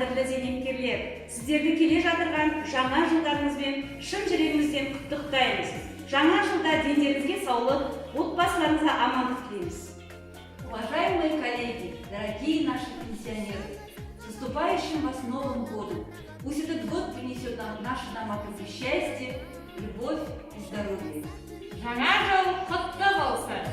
қадірлі зейнеткерлер, сіздерді келе жатырған жаңа жылдарыңызбен шын жүрегімізден құттықтаймыз. Жаңа жылда дендеріңізге саулық, отбасыларыңызға амандық тілейміз. Уважаемые коллеги, дорогие наши пенсионеры, с наступающим вас Новым годом! Пусть этот год принесет нам в наши дома только счастье, любовь и здоровье. Жаңа жыл құтты болсын!